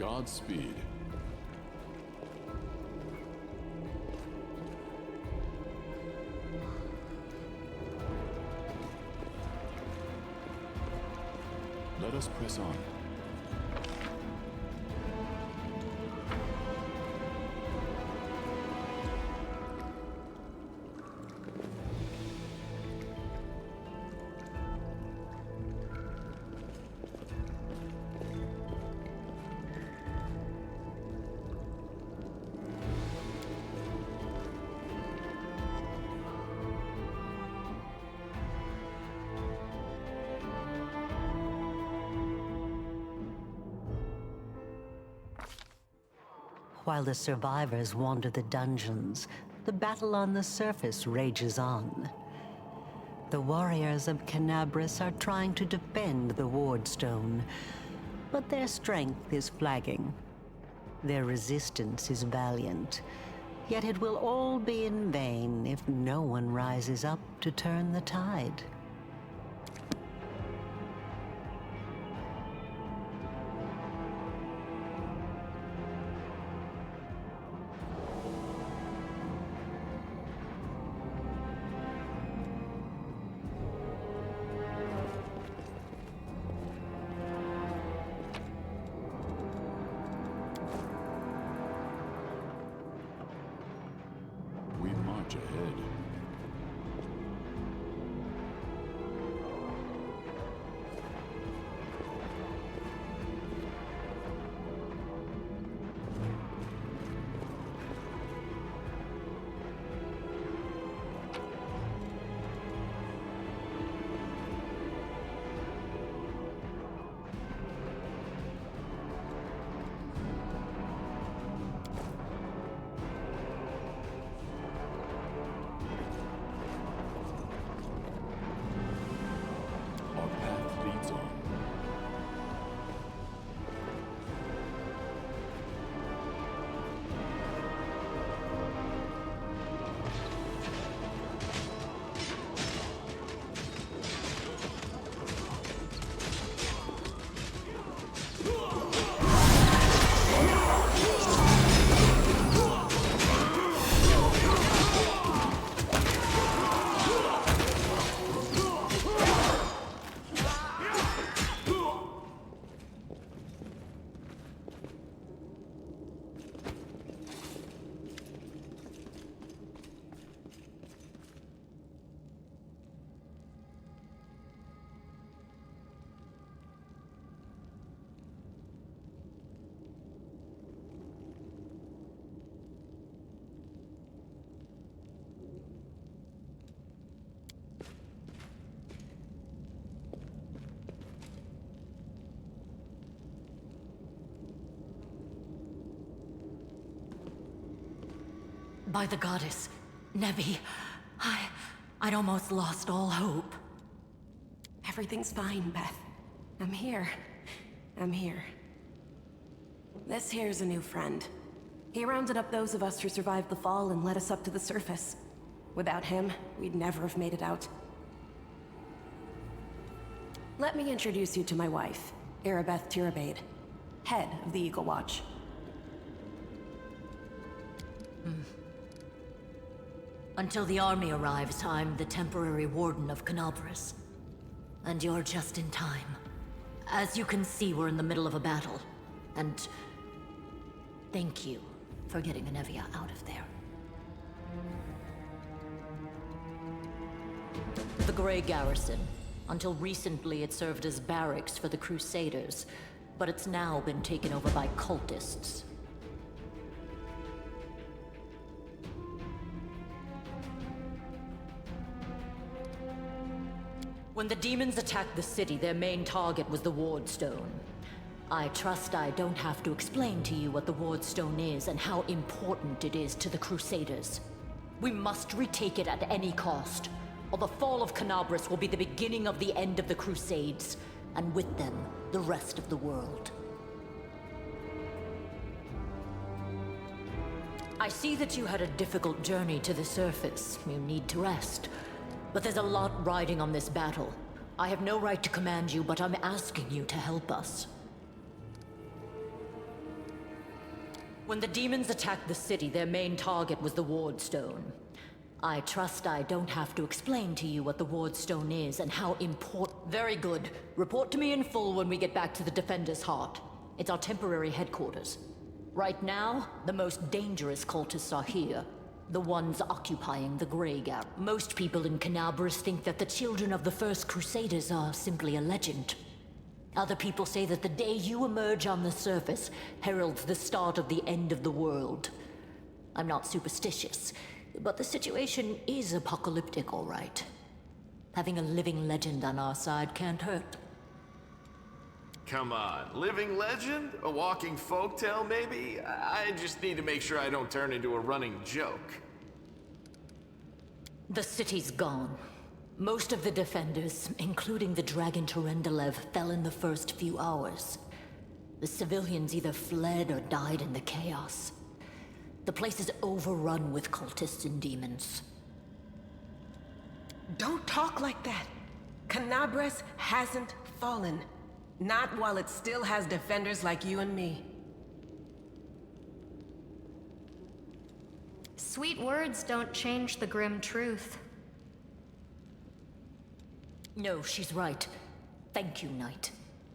Godspeed. Let us press on. While the survivors wander the dungeons, the battle on the surface rages on. The warriors of Canabras are trying to defend the Wardstone, but their strength is flagging. Their resistance is valiant, yet it will all be in vain if no one rises up to turn the tide. We march ahead. Our path leads on. By the goddess, Nevi, I'd almost lost all hope. Everything's fine, Beth. I'm here. I'm here. This here's a new friend. He rounded up those of us who survived the fall and led us up to the surface. Without him, we'd never have made it out. Let me introduce you to my wife, Arabeth Tirabade, head of the Eagle Watch. Until the army arrives, I'm the temporary warden of Canabras. And you're just in time. As you can see, we're in the middle of a battle. And thank you for getting Anevia out of there. The Grey Garrison. Until recently, it served as barracks for the Crusaders, but it's now been taken over by cultists. When the demons attacked the city, their main target was the Wardstone. I trust I don't have to explain to you what the Wardstone is and how important it is to the Crusaders. We must retake it at any cost, or the fall of Canabras will be the beginning of the end of the Crusades, and with them, the rest of the world. I see that you had a difficult journey to the surface. You need to rest. But there's a lot riding on this battle. I have no right to command you, but I'm asking you to help us. When the demons attacked the city, their main target was the Ward Stone. I trust I don't have to explain to you what the Ward Stone is and how important... Very good. Report to me in full when we get back to the Defender's Heart. It's our temporary headquarters. Right now, the most dangerous cultists are here. The ones occupying the Grey Gap. Most people in Canabras think that the children of the First Crusaders are simply a legend. Other people say that the day you emerge on the surface heralds the start of the end of the world. I'm not superstitious, but the situation is apocalyptic, all right. Having a living legend on our side can't hurt. Come on, living legend? A walking folktale, maybe? I just need to make sure I don't turn into a running joke. The city's gone. Most of the defenders, including the Dragon Terendelev, fell in the first few hours. The civilians either fled or died in the chaos. The place is overrun with cultists and demons. Don't talk like that. Canabras hasn't fallen. Not while it still has defenders like you and me. Sweet words don't change the grim truth. No, she's right. Thank you, Knight.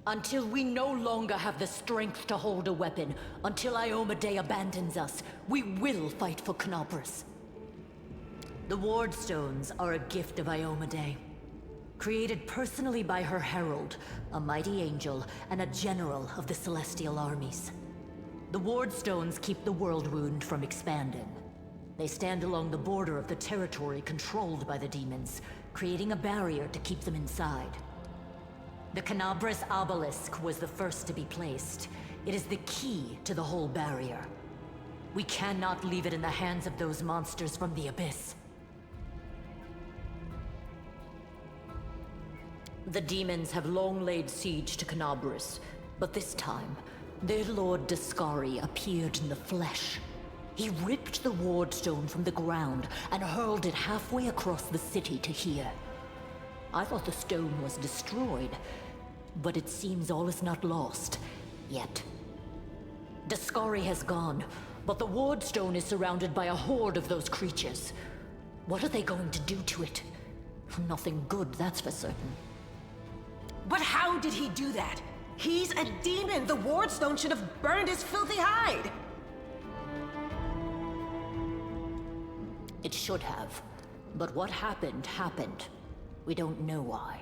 Until we no longer have the strength to hold a weapon, until Iomedae abandons us, we will fight for Canabras. The Ward Stones are a gift of Iomedae. Created personally by her herald, a mighty angel, and a general of the Celestial armies. The Ward Stones keep the World Wound from expanding. They stand along the border of the territory controlled by the demons, creating a barrier to keep them inside. The Canabras Obelisk was the first to be placed. It is the key to the whole barrier. We cannot leave it in the hands of those monsters from the Abyss. The demons have long laid siege to Canabras, but this time, their lord Dascari appeared in the flesh. He ripped the Ward Stone from the ground and hurled it halfway across the city to here. I thought the stone was destroyed, but it seems all is not lost, yet. Dascari has gone, but the Ward Stone is surrounded by a horde of those creatures. What are they going to do to it? Nothing good, that's for certain. But how did he do that? He's a demon! The Ward Stone should have burned his filthy hide! It should have. But what happened, happened. We don't know why.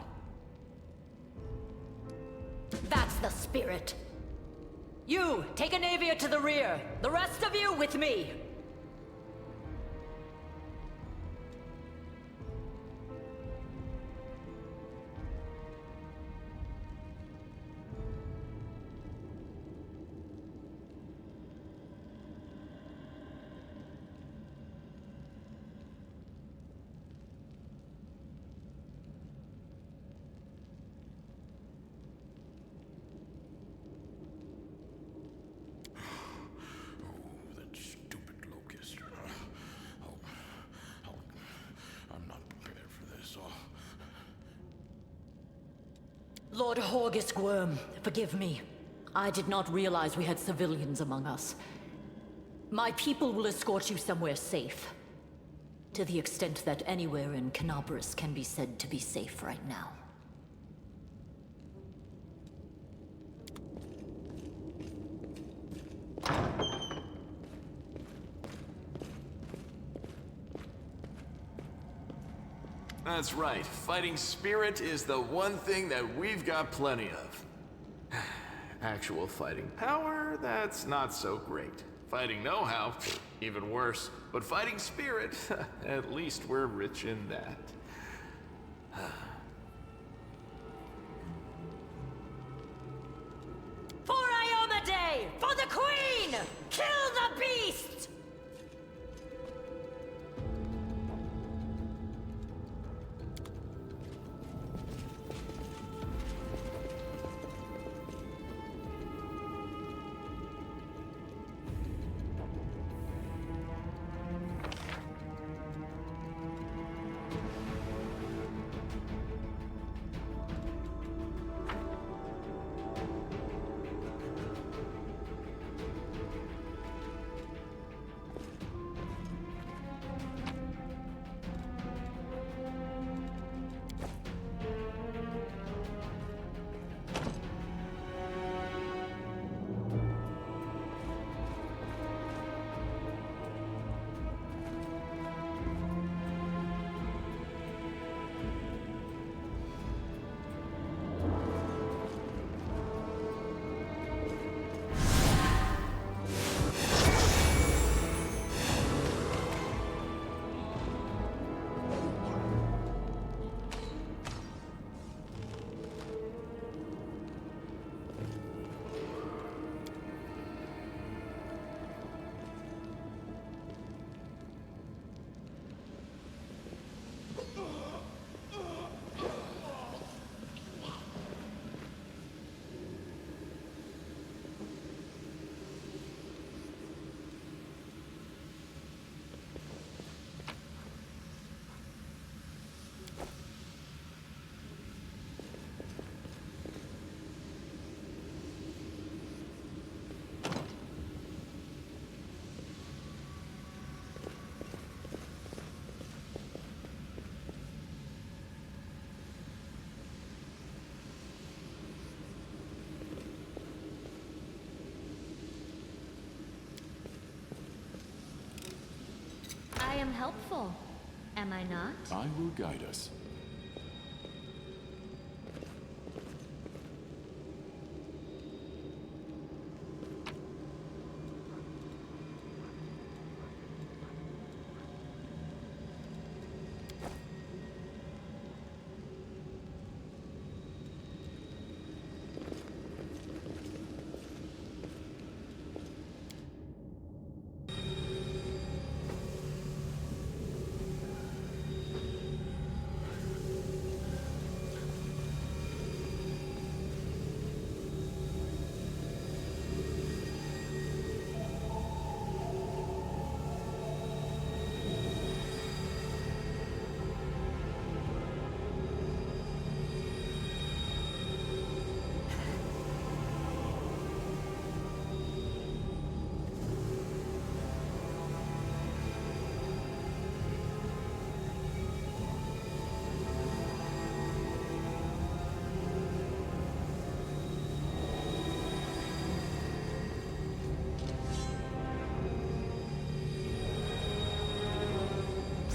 That's the spirit! You, take a Navia to the rear. The rest of you with me. Lord Horgus Worm, forgive me. I did not realize we had civilians among us. My people will escort you somewhere safe. To the extent that anywhere in Canabras can be said to be safe right now. That's right. Fighting spirit is the one thing that we've got plenty of. Actual fighting power, that's not so great. Fighting know-how, even worse. But fighting spirit, at least we're rich in that. For Iomedae! For the Queen! Kill the beast! helpful, am I not? I will guide us.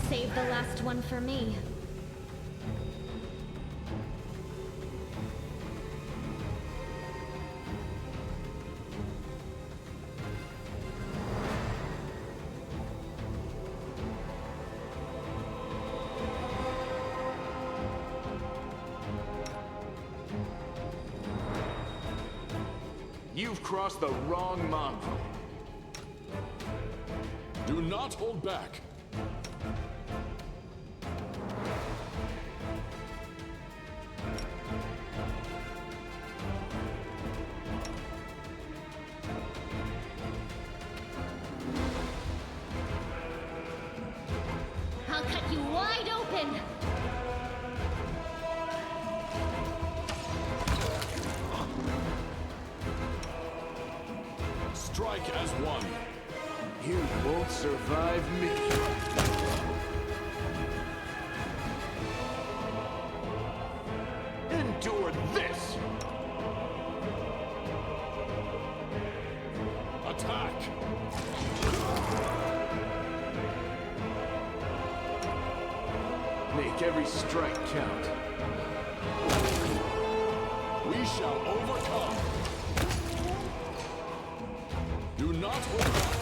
Save the last one for me. You've crossed the wrong mongrel. Do not hold back. I'll cut you wide open! Strike as one. You won't survive me. Endure this! Attack! Make every strike count. We shall overcome. Do not hold back.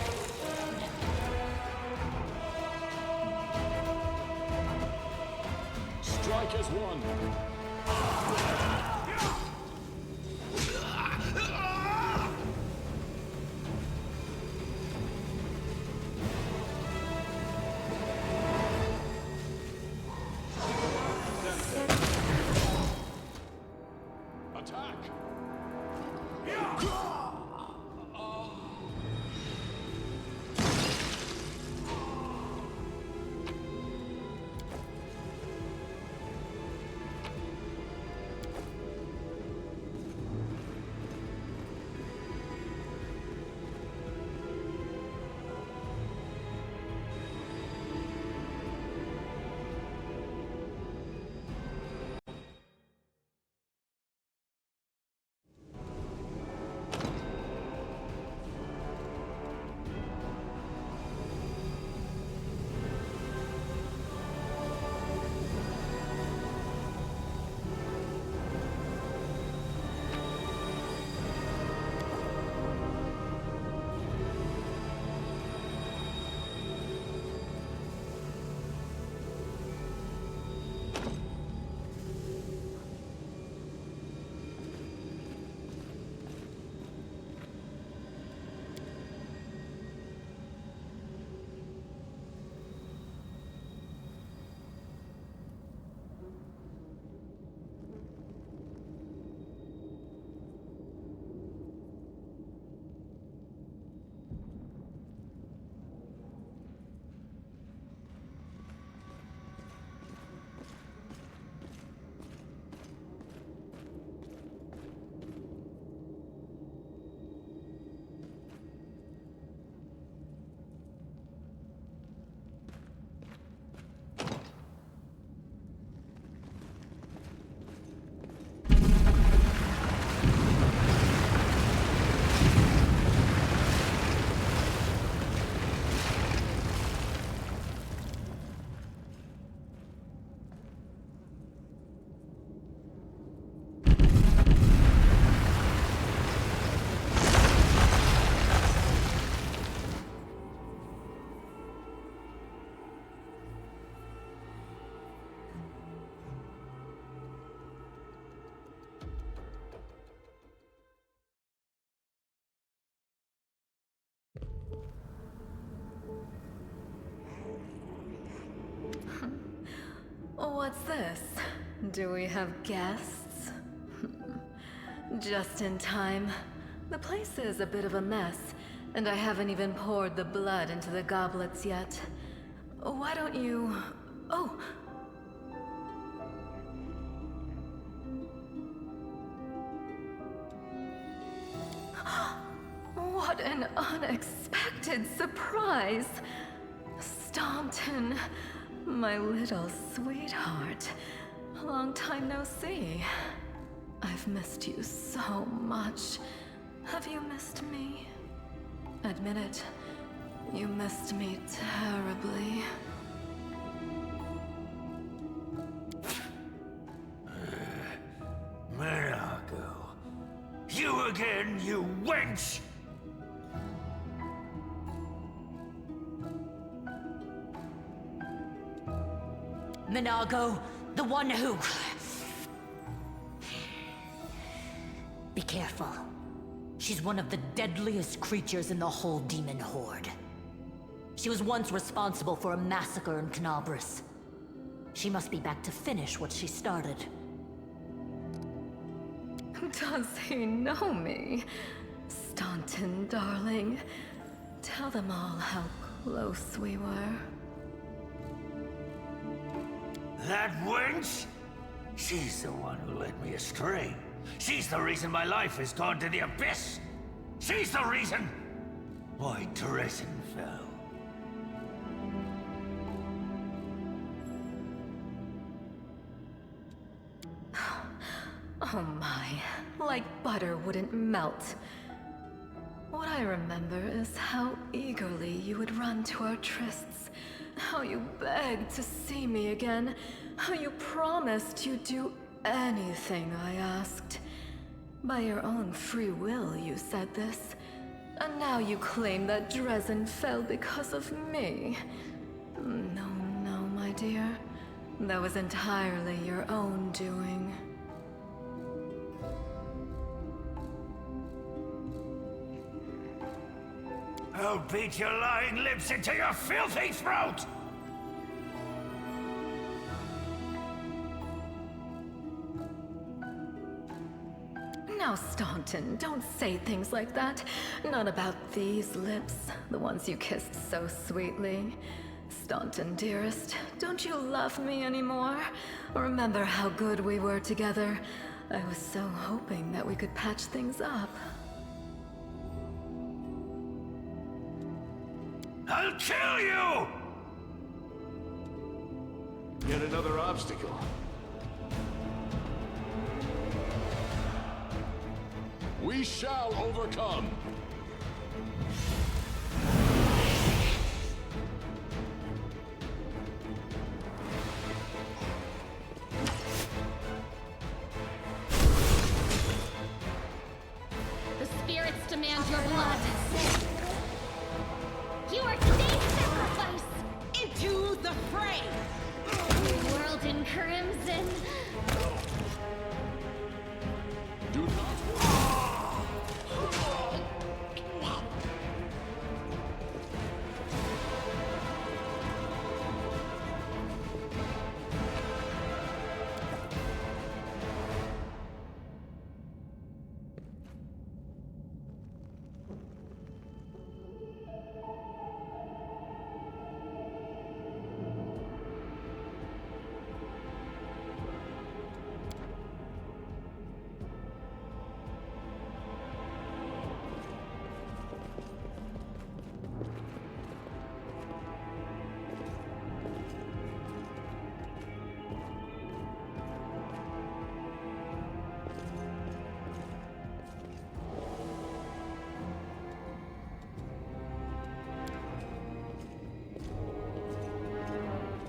Strike as one. Attack! What's this? Do we have guests? Just in time. The place is a bit of a mess, and I haven't even poured the blood into the goblets yet. Why don't you... Oh! What an unexpected surprise! Staunton, my little sweetheart. Long time no see. I've missed you so much. Have you missed me? Admit it. You missed me terribly. Monaco. You again, you wench! Minago, the one who... Be careful. She's one of the deadliest creatures in the whole demon horde. She was once responsible for a massacre in Canabras. She must be back to finish what she started. Does he know me? Staunton, darling. Tell them all how close we were. That wench? She's the one who led me astray. She's the reason my life has gone to the abyss. She's the reason why Dresden fell. Oh my, like butter wouldn't melt. What I remember is how eagerly you would run to our trysts, how you begged to see me again, how you promised you'd do anything I asked. By your own free will, you said this. And now you claim that Dresden fell because of me. No, no, my dear. That was entirely your own doing. I'll beat your lying lips into your filthy throat! Now, Staunton, don't say things like that. Not about these lips, the ones you kissed so sweetly. Staunton, dearest, don't you love me anymore? Remember how good we were together? I was so hoping that we could patch things up. I'll kill you! Yet another obstacle. We shall overcome. The spirits demand your blood. You are today's sacrifice. Into the fray! World in crimson. Do not.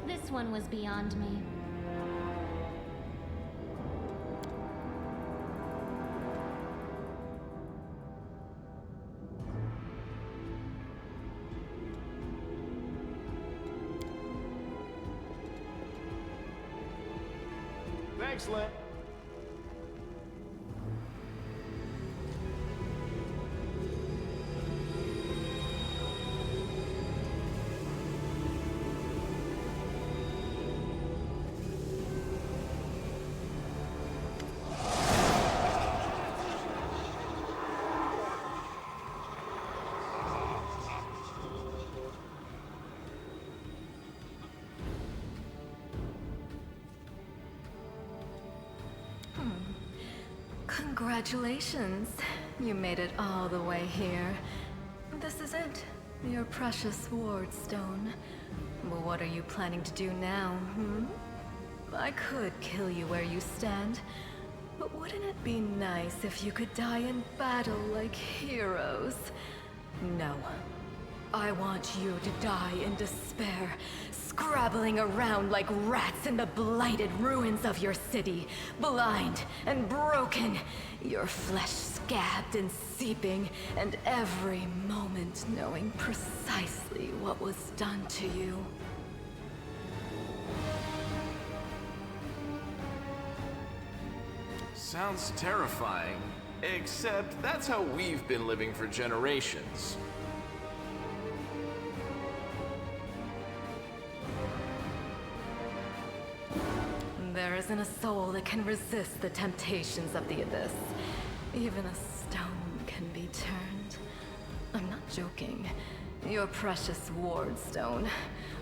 This one was beyond me. Thanks, Len. Congratulations. You made it all the way here. This is it. Your precious ward stone. But what are you planning to do now, I could kill you where you stand, but wouldn't it be nice if you could die in battle like heroes? No. I want you to die in despair, scrabbling around like rats in the blighted ruins of your city, blind and broken, your flesh scabbed and seeping, and every moment knowing precisely what was done to you. Sounds terrifying, except that's how we've been living for generations. There isn't a soul that can resist the temptations of the abyss. Even a stone can be turned. I'm not joking. Your precious ward stone,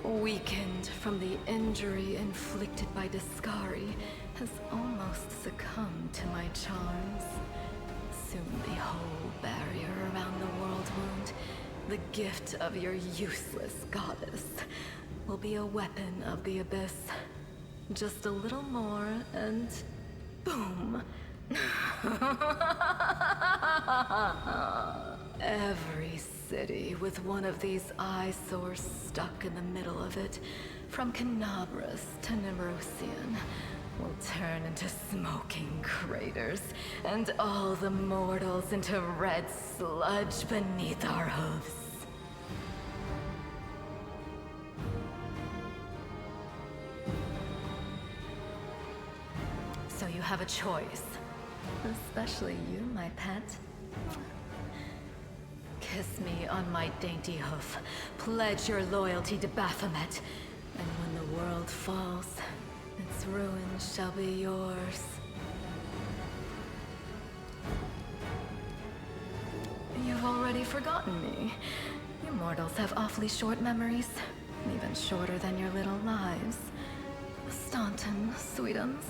weakened from the injury inflicted by Discari, has almost succumbed to my charms. Soon the whole barrier around the world wound, the gift of your useless goddess, will be a weapon of the abyss. Just a little more and boom. Every city with one of these eyesores stuck in the middle of it, from Canabras to Neurosian, will turn into smoking craters, and all the mortals into red sludge beneath our hooves. So you have a choice. Especially you, my pet. Kiss me on my dainty hoof. Pledge your loyalty to Baphomet. And when the world falls, its ruins shall be yours. You've already forgotten me. You mortals have awfully short memories. Even shorter than your little lives. Staunton, sweetums.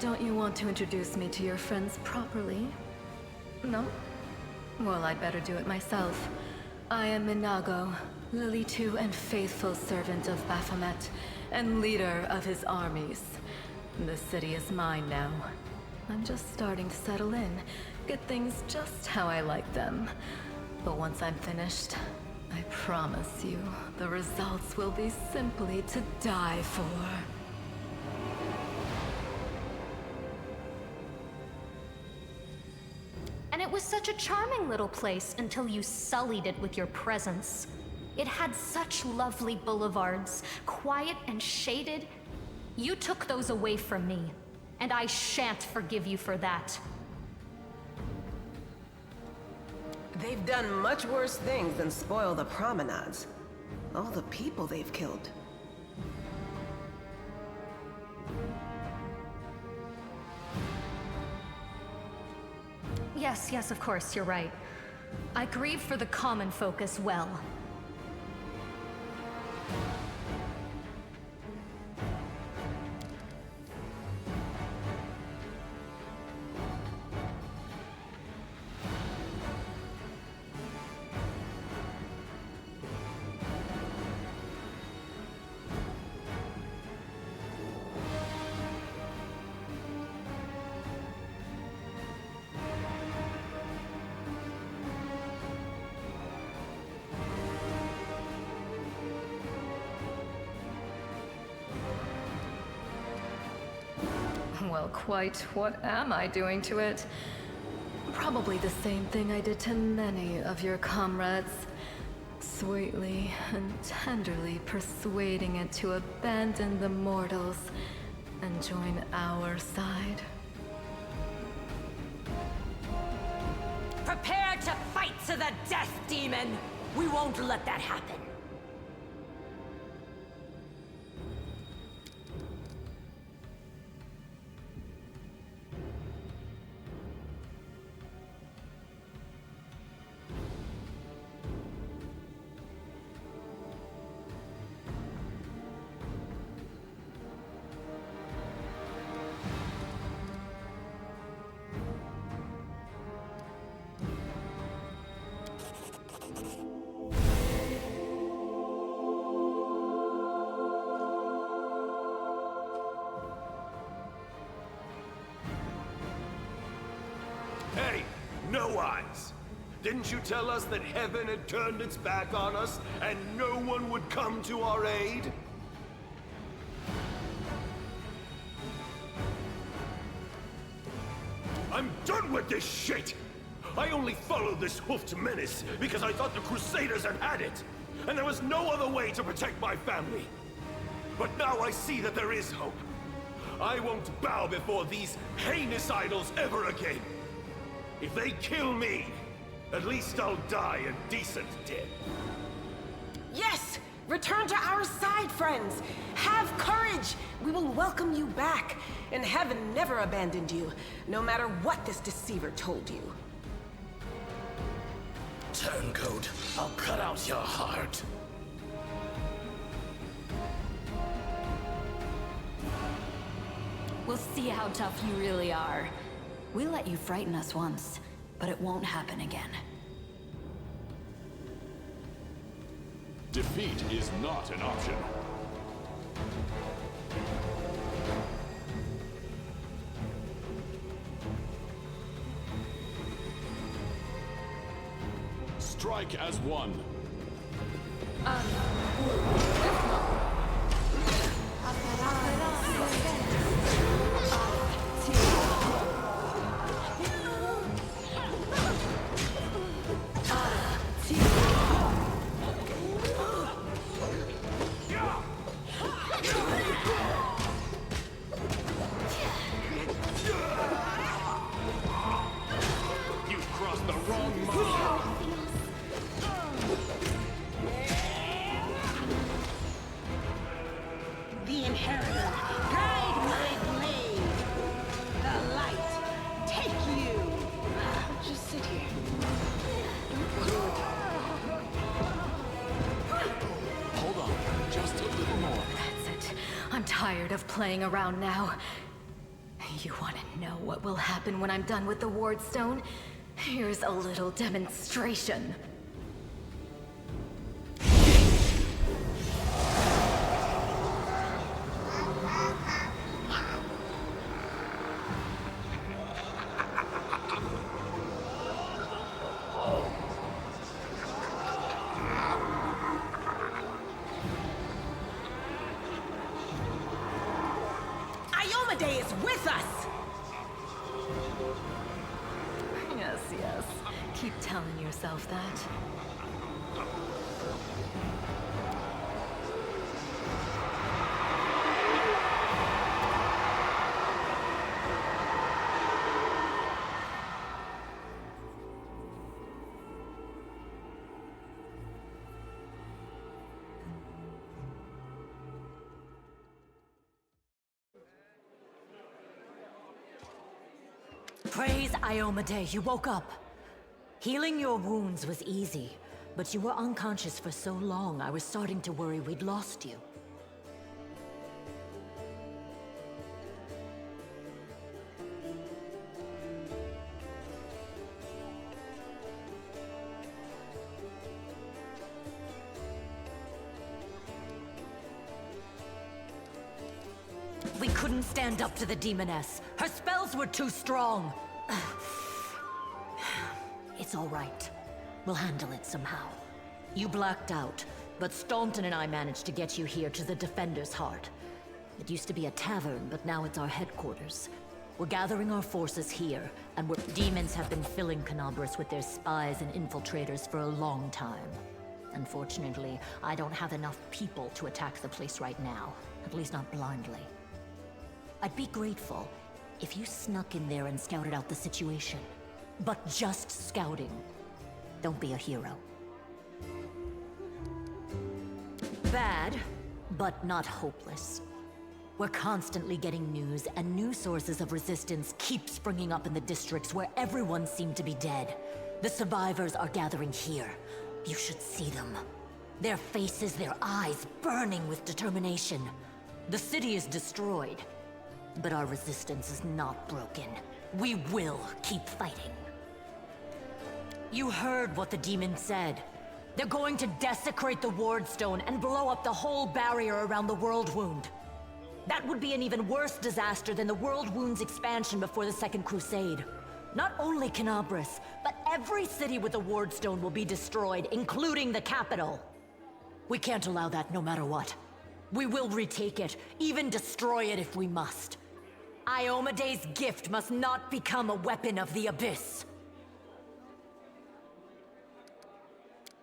Don't you want to introduce me to your friends properly? No? Well, I'd better do it myself. I am Minago, Lily II and faithful servant of Baphomet, and leader of his armies. The city is mine now. I'm just starting to settle in, get things just how I like them. But once I'm finished, I promise you, the results will be simply to die for. And it was such a charming little place until you sullied it with your presence. It had such lovely boulevards, quiet and shaded. You took those away from me, and I shan't forgive you for that. They've done much worse things than spoil the promenades. All the people they've killed. Yes, of course, you're right. I grieve for the common folk as well. Well, quite what am I doing to it? Probably the same thing I did to many of your comrades. Sweetly and tenderly persuading it to abandon the mortals and join our side. Prepare to fight to the death, demon! We won't let that happen. Didn't you tell us that heaven had turned its back on us and no one would come to our aid? I'm done with this shit! I only followed this hoofed menace because I thought the Crusaders had it, and there was no other way to protect my family. But now I see that there is hope. I won't bow before these heinous idols ever again. If they kill me, at least I'll die a decent death. Yes! Return to our side, friends! Have courage! We will welcome you back, and heaven never abandoned you, no matter what this deceiver told you. Turncoat, I'll cut out your heart. We'll see how tough you really are. We let you frighten us once, but it won't happen again. Defeat is not an option. Strike as one. You've crossed the wrong mark. The Inheritor, guide my blade! The light, take you! Just sit here. Hold on, just a little more. That's it. I'm tired of playing around now. You want to know what will happen when I'm done with the Ward Stone? Here's a little demonstration. Day is with us! Yes, yes. Keep telling yourself that. Praise Iomade, you woke up. Healing your wounds was easy, but you were unconscious for so long, I was starting to worry we'd lost you. We couldn't stand up to the demoness. Her spells were too strong. It's all right. We'll handle it somehow. You blacked out, but Staunton and I managed to get you here to the Defender's Heart. It used to be a tavern, but now it's our headquarters. We're gathering our forces here, and demons have been filling Canabras with their spies and infiltrators for a long time. Unfortunately, I don't have enough people to attack the place right now, at least not blindly. I'd be grateful if you snuck in there and scouted out the situation. But just scouting. Don't be a hero. Bad, but not hopeless. We're constantly getting news, and new sources of resistance keep springing up in the districts where everyone seemed to be dead. The survivors are gathering here. You should see them. Their faces, their eyes burning with determination. The city is destroyed. But our resistance is not broken. We will keep fighting. You heard what the demon said. They're going to desecrate the Ward Stone and blow up the whole barrier around the World Wound. That would be an even worse disaster than the World Wound's expansion before the Second Crusade. Not only Canabras, but Every city with a ward stone will be destroyed, including the capital. We can't allow that no matter what. We will retake it, even destroy it if we must. Iomede's gift must not become a weapon of the Abyss.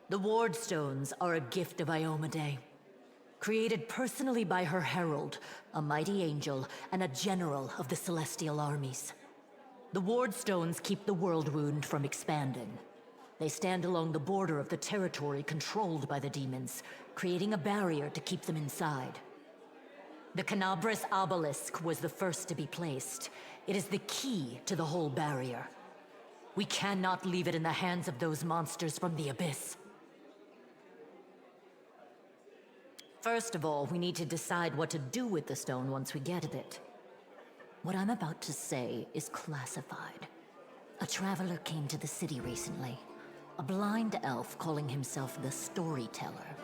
The ward stones are a gift of Iomede, created personally by her herald, a mighty angel, and a general of the celestial armies. The ward stones keep the world wound from expanding. They stand along the border of the territory controlled by the demons, creating a barrier to keep them inside. The Canabras obelisk was the first to be placed. It is the key to the whole barrier. We cannot leave it in the hands of those monsters from the Abyss. First of all, we need to decide what to do with the stone once we get it. What I'm about to say is classified. A traveler came to the city recently. A blind elf calling himself the Storyteller.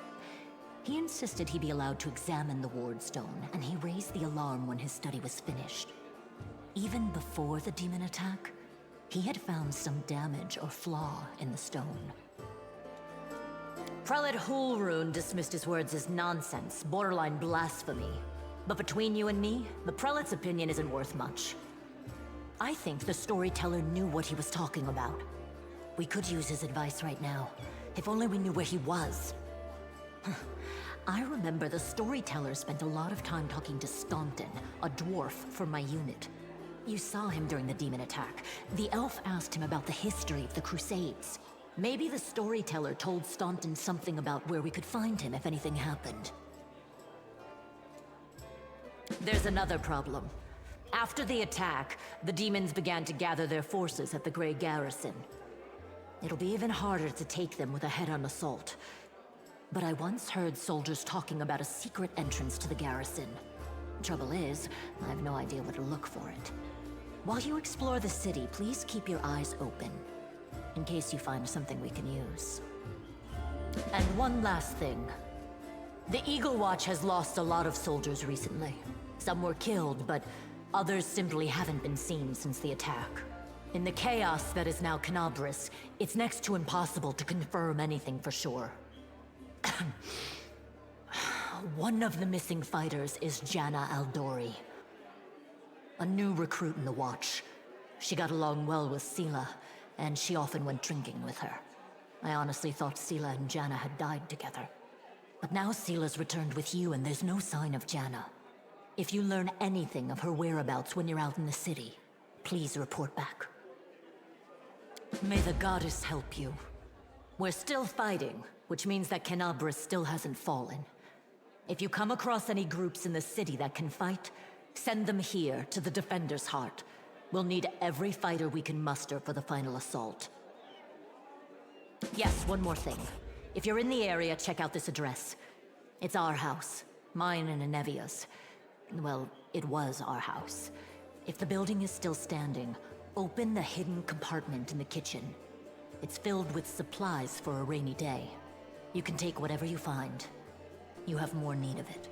He insisted he be allowed to examine the ward stone, and he raised the alarm when his study was finished. Even before the demon attack, he had found some damage or flaw in the stone. Prelate Hulrune dismissed his words as nonsense, borderline blasphemy. But between you and me, the prelate's opinion isn't worth much. I think the Storyteller knew what he was talking about. We could use his advice right now, if only we knew where he was. I remember the Storyteller spent a lot of time talking to Staunton, a dwarf from my unit. You saw him during the demon attack. The elf asked him about the history of the Crusades. Maybe the Storyteller told Staunton something about where we could find him if anything happened. There's another problem. After the attack, the demons began to gather their forces at the Grey Garrison. It'll be even harder to take them with a head-on assault. But I once heard soldiers talking about a secret entrance to the garrison. Trouble is, I have no idea where to look for it. While you explore the city, please keep your eyes open, in case you find something we can use. And one last thing. The Eagle Watch has lost a lot of soldiers recently. Some were killed, but others simply haven't been seen since the attack. In the chaos that is now Canabras, it's next to impossible to confirm anything for sure. One of the missing fighters is Janna Aldori, a new recruit in the Watch. She got along well with Sela, and she often went drinking with her. I honestly thought Sela and Janna had died together. But now Sela's returned with you, and there's no sign of Janna. If you learn anything of her whereabouts when you're out in the city, please report back. May the goddess help you. We're still fighting, which means that Canabras still hasn't fallen. If you come across any groups in the city that can fight, send them here to the Defender's Heart. We'll need every fighter we can muster for the final assault. Yes, one more thing. If you're in the area, check out this address. It's our house. Mine and Inevia's. Well, it was our house. If the building is still standing, open the hidden compartment in the kitchen. It's filled with supplies for a rainy day. You can take whatever you find. You have more need of it.